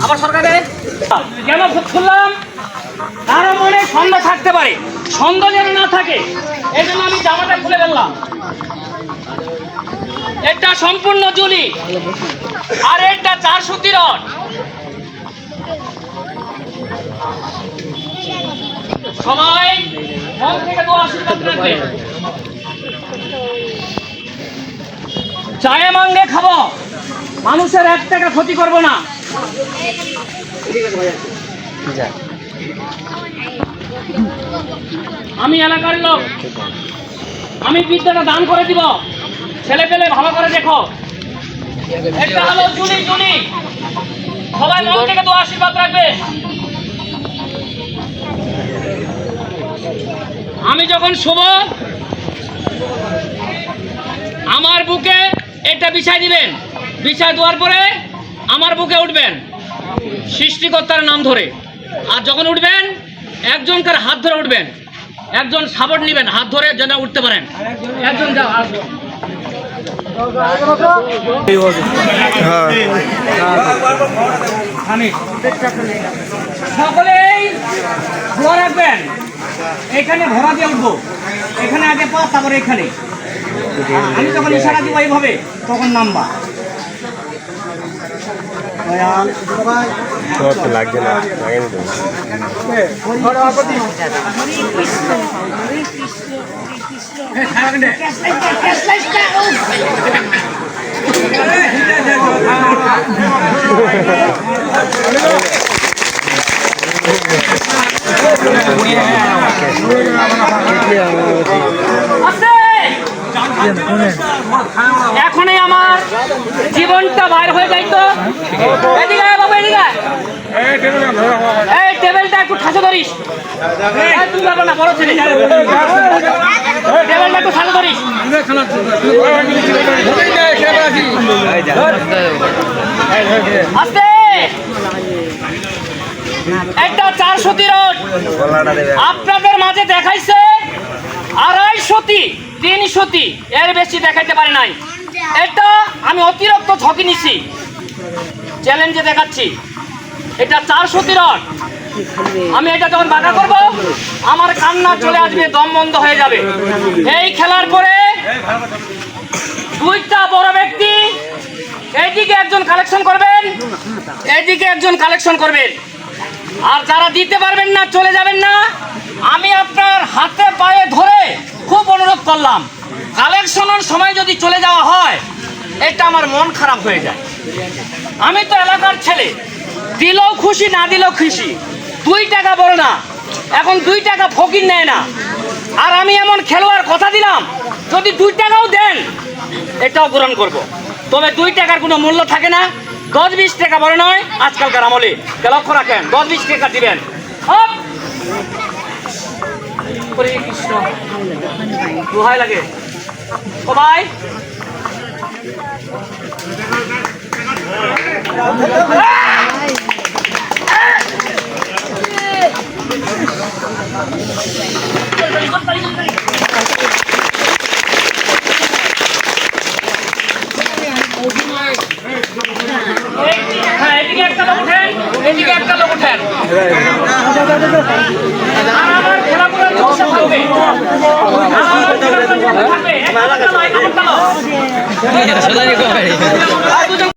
আবার সরকারে কেন খুললাম? কারো মনে সন্দেহ থাকতে পারে, সন্দেহ যেন না থাকে এই জন্য আমি জামাটা খুলে ফেললাম। এটা সম্পূর্ণ জুলি, আর এটা 4 সুতি রড। সবাই মন থেকে দোয়া আশীর্বাদ রাখবে। চায়ে মাঙ্গে খাবো, মানুষের 1 টাকা ক্ষতি করব না। আমি এলাকার লোক, আমি বিদ্যাটা দান করে দিব। ছেলে পেলে ভালো করে দেখো, এটা হলো জুলি জুলি। সবাই মন থেকে দোয়া আশীর্বাদ রাখবে। আমি যখন শুভ আমার বুকে এটা বিছাই দিবেন, বিছাই দেওয়ার পরে আমার বুকে উঠবেন সৃষ্টিকর্তার নাম ধরে। আর যখন উঠবেন একজনকার হাত ধরে উঠবেন, একজন সাপোর্ট নেবেন হাত ধরে যেন উঠতে পারেন। একজন যাও সকলেই ভরা রাখবেন। এখানে ভরা দিয়ে উঠবো, এখানে আগে পা, তারপরে এখানে। আমি যখন ইশারা দিব এইভাবে তখন নামবা। লাগছে না, এখনই আমার জীবনটা বাইর হয়ে যাইতো। এদিকে বাবু, এদিকে এই টেবিলটা একটু ঠাসা ধরিস। তুই যাবো না, বড় ছেলে, টেবিলটা একটু ঠাসা ধরিস। আস্তে, একটা 4 সুতি রড আপনাদের মাঝে দেখাইছে 2.5 সুতি, 3 সুতি, এর বেশি দেখাইতে পারি নাই। এটা আমি অতিরিক্ত ঝকি নিছি, চ্যালেঞ্জে দেখাচ্ছি। এটা 4 সুতি রড। আমি এটা যখন বাঁকা করব আমার কান্না চলে আসবে, দম বন্ধ হয়ে যাবে। এই খেলার পরে 2টা বড় ব্যক্তি এইদিকে একজন কালেকশন করবেন, এইদিকে একজন কালেকশন করবেন। আর যারা দিতে পারবেন না চলে যাবেন না। আমি আপনার হাতে পায়ে ধরে খুব অনুরোধ করলাম, কালেকশনের সময় যদি চলে যাওয়া হয় এটা আমার মন খারাপ হয়ে যায়। আমি তো এলাকার ছেলে, দিলেও খুশি, না দিলেও খুশি। 2 টাকা বড় না, এখন 2 টাকা ফকির নেয় না। আর আমি এমন খেলোয়াড় কথা দিলাম, যদি 2 টাকাও দেন এটাও গ্রহণ করব। তবে 2 টাকার কোনো মূল্য থাকে না। 10-20 টাকা বড় নয় আজকালকার আমলে, লক্ষ্য রাখেন। 10-20 টাকা দিবেন। কৃষ্ণ দোহাই লাগে সবাই। এদিকে একটা লোক উঠেন, এদিকে একটা লোক উঠেন। আমার খেলাগুলো থাকবে।